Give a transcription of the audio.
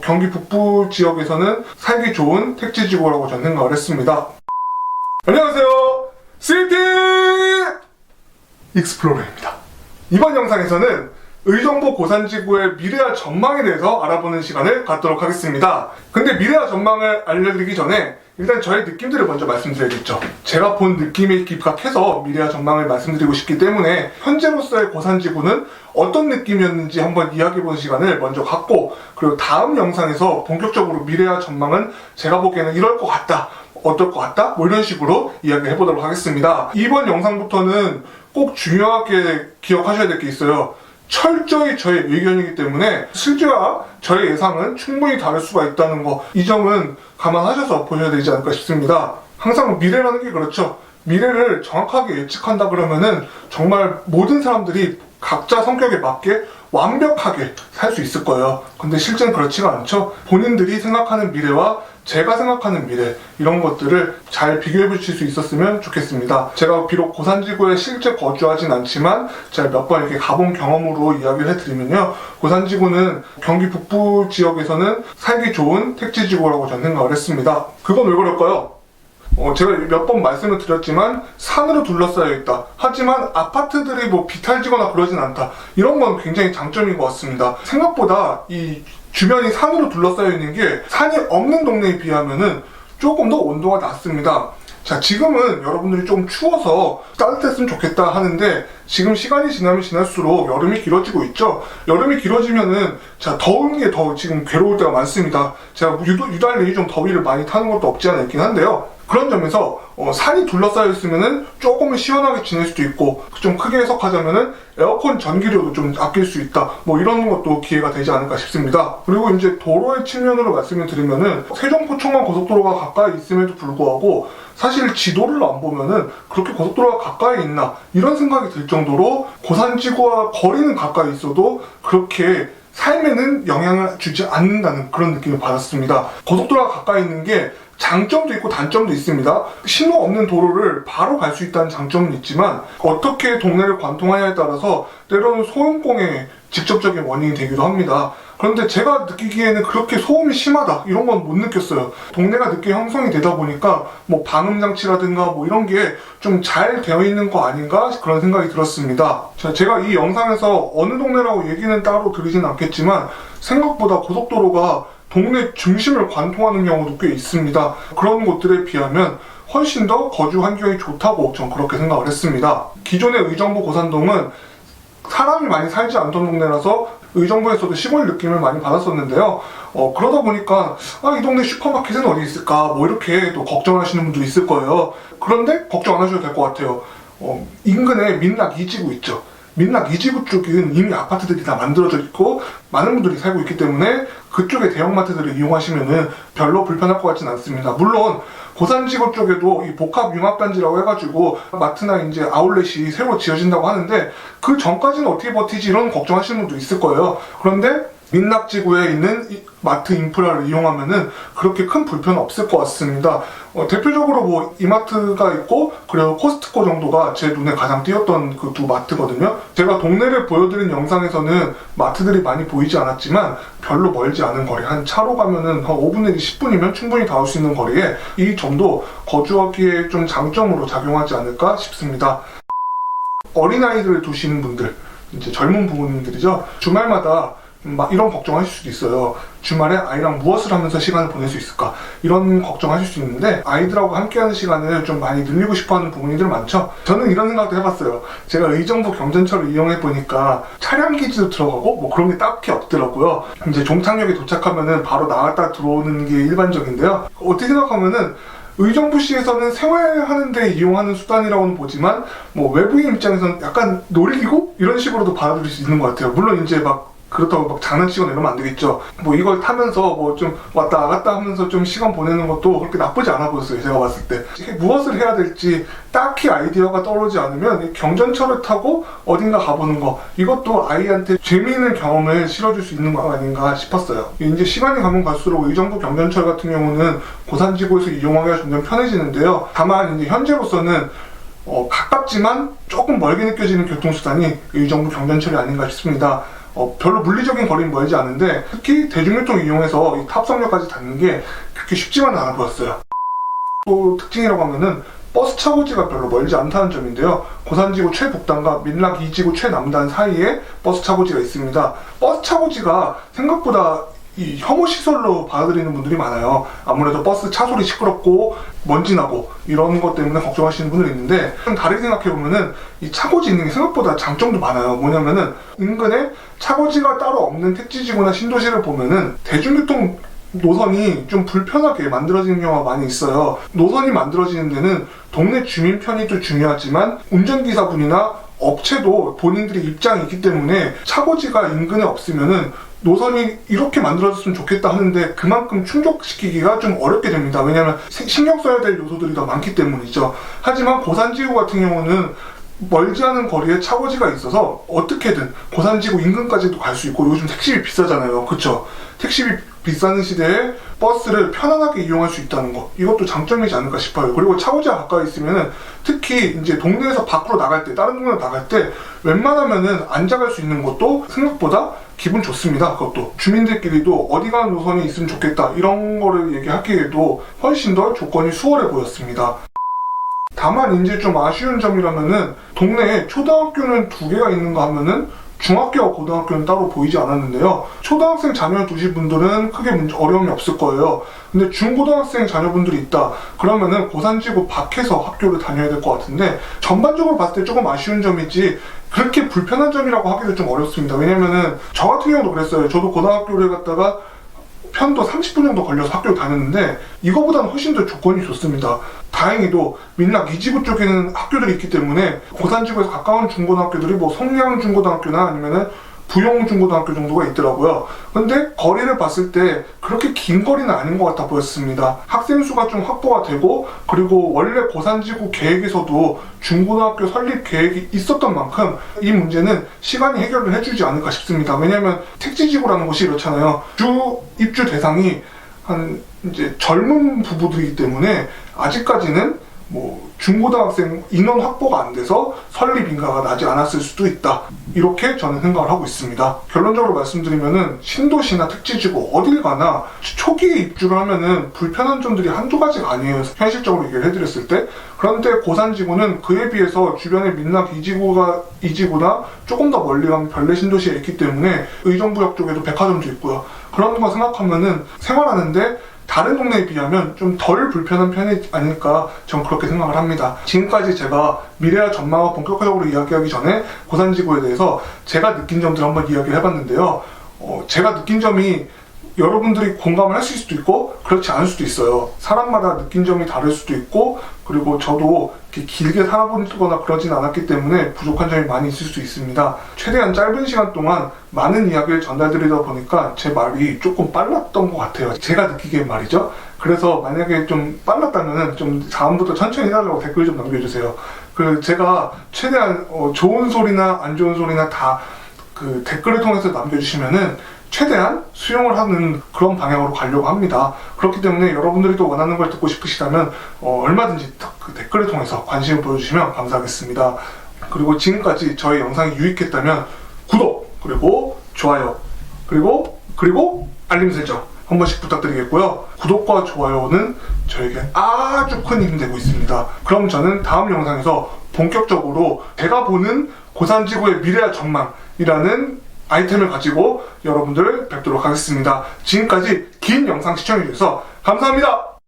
경기 북부 지역에서는 살기 좋은 택지지구라고 저는 생각을 했습니다. 안녕하세요, 시티 익스플로러입니다. 이번 영상에서는 의정부 고산지구의 미래와 전망에 대해서 알아보는 시간을 갖도록 하겠습니다. 근데 미래와 전망을 알려드리기 전에 일단 저의 느낌들을 먼저 말씀드려야겠죠. 제가 본 느낌에 입각해서 미래와 전망을 말씀드리고 싶기 때문에 현재로서의 고산지구는 어떤 느낌이었는지 한번 이야기해보는 시간을 먼저 갖고, 그리고 다음 영상에서 본격적으로 미래와 전망은 제가 보기에는 이럴 것 같다, 어떨 것 같다, 뭐 이런 식으로 이야기해보도록 하겠습니다. 이번 영상부터는 꼭 중요하게 기억하셔야 될 게 있어요. 철저히 저의 의견이기 때문에 실제와 저의 예상은 충분히 다를 수가 있다는 거, 이 점은 감안하셔서 보셔야 되지 않을까 싶습니다. 항상 미래라는 게 그렇죠. 미래를 정확하게 예측한다 그러면은 정말 모든 사람들이 각자 성격에 맞게 완벽하게 살 수 있을 거예요. 근데 실제는 그렇지가 않죠. 본인들이 생각하는 미래와 제가 생각하는 미래, 이런 것들을 잘 비교해 보실 수 있었으면 좋겠습니다. 제가 비록 고산지구에 실제 거주하진 않지만 제가 몇 번 이렇게 가본 경험으로 이야기를 해드리면요, 고산지구는 경기 북부 지역에서는 살기 좋은 택지지구라고 저는 생각을 했습니다. 그건 왜 그럴까요? 제가 몇 번 말씀을 드렸지만 산으로 둘러싸여 있다. 하지만 아파트들이 뭐 비탈지거나 그러진 않다. 이런 건 굉장히 장점인 것 같습니다. 생각보다 이 주변이 산으로 둘러싸여 있는 게 산이 없는 동네에 비하면은 조금 더 온도가 낮습니다. 자, 지금은 여러분들이 좀 추워서 따뜻했으면 좋겠다 하는데, 지금 시간이 지나면 지날수록 여름이 길어지고 있죠. 여름이 길어지면은 더운 게 더 지금 괴로울 때가 많습니다. 제가 유달리 좀 더위를 많이 타는 것도 없지 않아 있긴 한데요. 그런 점에서 산이 둘러싸여 있으면은 조금은 시원하게 지낼 수도 있고, 좀 크게 해석하자면은 에어컨 전기료도 좀 아낄 수 있다, 뭐 이런 것도 기회가 되지 않을까 싶습니다. 그리고 이제 도로의 측면으로 말씀을 드리면은 세종포천간 고속도로가 가까이 있음에도 불구하고 사실 지도를 안 보면은 그렇게 고속도로가 가까이 있나 이런 생각이 들 정도로 고산지구와 거리는 가까이 있어도 그렇게 삶에는 영향을 주지 않는다는 그런 느낌을 받았습니다. 고속도로가 가까이 있는 게 장점도 있고 단점도 있습니다. 신호 없는 도로를 바로 갈 수 있다는 장점은 있지만, 어떻게 동네를 관통하냐에 따라서 때로는 소음공의 직접적인 원인이 되기도 합니다. 그런데 제가 느끼기에는 그렇게 소음이 심하다, 이런 건 못 느꼈어요. 동네가 늦게 형성이 되다 보니까 뭐 방음장치라든가 뭐 이런 게 좀 잘 되어 있는 거 아닌가 그런 생각이 들었습니다. 자, 제가 이 영상에서 어느 동네라고 얘기는 따로 드리진 않겠지만 생각보다 고속도로가 동네 중심을 관통하는 경우도 꽤 있습니다. 그런 곳들에 비하면 훨씬 더 거주 환경이 좋다고 전 그렇게 생각을 했습니다. 기존의 의정부 고산동은 사람이 많이 살지 않던 동네라서 의정부에서도 시골 느낌을 많이 받았었는데요. 그러다 보니까 이 동네 슈퍼마켓은 어디 있을까, 뭐 이렇게 또 걱정하시는 분도 있을 거예요. 그런데 걱정 안 하셔도 될 것 같아요. 인근에 민락 2지구 있죠. 민락 2지구 쪽은 이미 아파트들이 다 만들어져 있고 많은 분들이 살고 있기 때문에 그쪽의 대형마트들을 이용하시면은 별로 불편할 것 같진 않습니다. 물론 고산지구 쪽에도 이 복합융합단지라고 해가지고 마트나 이제 아울렛이 새로 지어진다고 하는데, 그 전까지는 어떻게 버티지 이런 걱정하시는 분도 있을 거예요. 그런데 민락지구에 있는 마트 인프라를 이용하면은 그렇게 큰 불편은 없을 것 같습니다. 대표적으로 뭐 이마트가 있고, 그리고 코스트코 정도가 제 눈에 가장 띄었던 그 두 마트거든요. 제가 동네를 보여드린 영상에서는 마트들이 많이 보이지 않았지만 별로 멀지 않은 거리, 한 차로 가면은 한 5분 내지 10분이면 충분히 닿을 수 있는 거리에 이 점도 거주하기에 좀 장점으로 작용하지 않을까 싶습니다. 어린아이들을 두시는 분들, 이제 젊은 부모님들이죠. 주말마다 이런 걱정하실 수도 있어요. 주말에 아이랑 무엇을 하면서 시간을 보낼 수 있을까, 이런 걱정하실 수 있는데, 아이들하고 함께하는 시간을 좀 많이 늘리고 싶어하는 부모님들 많죠. 저는 이런 생각도 해봤어요. 제가 의정부 경전철을 이용해보니까 차량기지도 들어가고 뭐 그런 게 딱히 없더라고요. 이제 종착역에 도착하면은 바로 나갔다 들어오는 게 일반적인데요. 어떻게 생각하면은 의정부시에서는 생활하는 데 이용하는 수단이라고는 보지만, 뭐 외부인 입장에서는 약간 놀이기구? 이런 식으로도 받아들일 수 있는 것 같아요. 물론 이제 그렇다고 막 장난치거나 이러면 안 되겠죠. 뭐 이걸 타면서 뭐 좀 왔다 갔다 하면서 좀 시간 보내는 것도 그렇게 나쁘지 않아 보였어요, 제가 봤을 때. 무엇을 해야 될지 딱히 아이디어가 떠오르지 않으면 경전철을 타고 어딘가 가보는 거, 이것도 아이한테 재미있는 경험을 실어줄 수 있는 거 아닌가 싶었어요. 이제 시간이 가면 갈수록 의정부 경전철 같은 경우는 고산지구에서 이용하기가 점점 편해지는데요. 다만 이제 현재로서는 가깝지만 조금 멀게 느껴지는 교통수단이 의정부 경전철이 아닌가 싶습니다. 별로 물리적인 거리는 멀지 않은데 특히 대중교통 이용해서 이 탑성역까지 닿는 게 그렇게 쉽지만은 않아 보였어요. 또 특징이라고 하면은 버스 차고지가 별로 멀지 않다는 점인데요. 고산지구 최북단과 민락 2지구 최남단 사이에 버스 차고지가 있습니다. 버스 차고지가 생각보다 이 혐오 시설로 받아들이는 분들이 많아요. 아무래도 버스 차 소리 시끄럽고 먼지 나고 이런 것 때문에 걱정하시는 분들이 있는데, 좀 다르게 생각해보면은 이 차고지 있는 게 생각보다 장점도 많아요. 뭐냐면은 인근에 차고지가 따로 없는 택지지구나 신도시를 보면은 대중교통 노선이 좀 불편하게 만들어지는 경우가 많이 있어요. 노선이 만들어지는 데는 동네 주민 편의도 중요하지만 운전기사분이나 업체도 본인들의 입장이 있기 때문에 차고지가 인근에 없으면은 노선이 이렇게 만들어졌으면 좋겠다 하는데 그만큼 충족시키기가 좀 어렵게 됩니다. 왜냐하면 신경 써야 될 요소들이 더 많기 때문이죠. 하지만 고산지구 같은 경우는 멀지 않은 거리에 차고지가 있어서 어떻게든 고산지구 인근까지도 갈 수 있고, 요즘 택시비 비싸잖아요. 그쵸? 택시비 비싸는 시대에 버스를 편안하게 이용할 수 있다는 거, 이것도 장점이지 않을까 싶어요. 그리고 차고지가 가까이 있으면은 특히 이제 동네에서 밖으로 나갈 때, 다른 동네로 나갈 때 웬만하면은 앉아갈 수 있는 것도 생각보다 기분 좋습니다. 그것도 주민들끼리도 어디 가는 노선이 있으면 좋겠다 이런 거를 얘기하기에도 훨씬 더 조건이 수월해 보였습니다. 다만 이제 좀 아쉬운 점이라면은 동네에 초등학교는 2개가 있는가 하면은 중학교와 고등학교는 따로 보이지 않았는데요. 초등학생 자녀 두신 분들은 크게 어려움이 없을 거예요. 근데 중고등학생 자녀분들이 있다 그러면은 고산지구 밖에서 학교를 다녀야 될 것 같은데, 전반적으로 봤을 때 조금 아쉬운 점이지 그렇게 불편한 점이라고 하기도 좀 어렵습니다. 왜냐면은 저 같은 경우도 그랬어요. 저도 고등학교를 갔다가 편도 30분 정도 걸려서 학교를 다녔는데 이거보다는 훨씬 더 조건이 좋습니다. 다행히도 민락 2지구 쪽에는 학교들이 있기 때문에 고산지구에서 가까운 중고등학교들이 뭐 성량 중고등학교나 아니면은 부용 중고등학교 정도가 있더라고요. 근데 거리를 봤을 때 그렇게 긴 거리는 아닌 것 같아 보였습니다. 학생 수가 좀 확보가 되고, 그리고 원래 고산지구 계획에서도 중고등학교 설립 계획이 있었던 만큼 이 문제는 시간이 해결을 해주지 않을까 싶습니다. 왜냐면 택지지구라는 곳이 이렇잖아요. 주 입주 대상이 한 이제 젊은 부부들이기 때문에 아직까지는 뭐 중고등학생 인원 확보가 안 돼서 설립 인가가 나지 않았을 수도 있다, 이렇게 저는 생각을 하고 있습니다. 결론적으로 말씀드리면은 신도시나 택지지구 어딜 가나 초기에 입주를 하면은 불편한 점들이 한두 가지가 아니에요, 현실적으로 얘기를 해드렸을 때. 그런데 고산지구는 그에 비해서 주변에 민락 2지구나 조금 더 멀리 가면 별내 신도시에 있기 때문에 의정부역 쪽에도 백화점도 있고요. 그런 거 생각하면은 생활하는데 다른 동네에 비하면 좀 덜 불편한 편이 아닐까, 전 그렇게 생각을 합니다. 지금까지 제가 미래와 전망을 본격적으로 이야기하기 전에 고산지구에 대해서 제가 느낀 점들을 한번 이야기를 해봤는데요. 제가 느낀 점이 여러분들이 공감을 하실 수도 있고 그렇지 않을 수도 있어요. 사람마다 느낀 점이 다를 수도 있고, 그리고 저도 이렇게 길게 살아보거나 그러진 않았기 때문에 부족한 점이 많이 있을 수 있습니다. 최대한 짧은 시간 동안 많은 이야기를 전달드리다 보니까 제 말이 조금 빨랐던 것 같아요. 제가 느끼기엔 말이죠. 그래서 만약에 좀 빨랐다면 좀 다음부터 천천히 해달라고 댓글 좀 남겨주세요. 제가 최대한 좋은 소리나 안 좋은 소리나 다 그 댓글을 통해서 남겨주시면은 최대한 수용을 하는 그런 방향으로 가려고 합니다. 그렇기 때문에 여러분들이 또 원하는 걸 듣고 싶으시다면 얼마든지 그 댓글을 통해서 관심을 보여주시면 감사하겠습니다. 그리고 지금까지 저희 영상이 유익했다면 구독, 그리고 좋아요, 그리고 알림 설정 한 번씩 부탁드리겠고요. 구독과 좋아요는 저에게 아주 큰 힘이 되고 있습니다. 그럼 저는 다음 영상에서 본격적으로 제가 보는 고산지구의 미래와 전망이라는 아이템을 가지고 여러분들을 뵙도록 하겠습니다. 지금까지 긴 영상 시청해주셔서 감사합니다.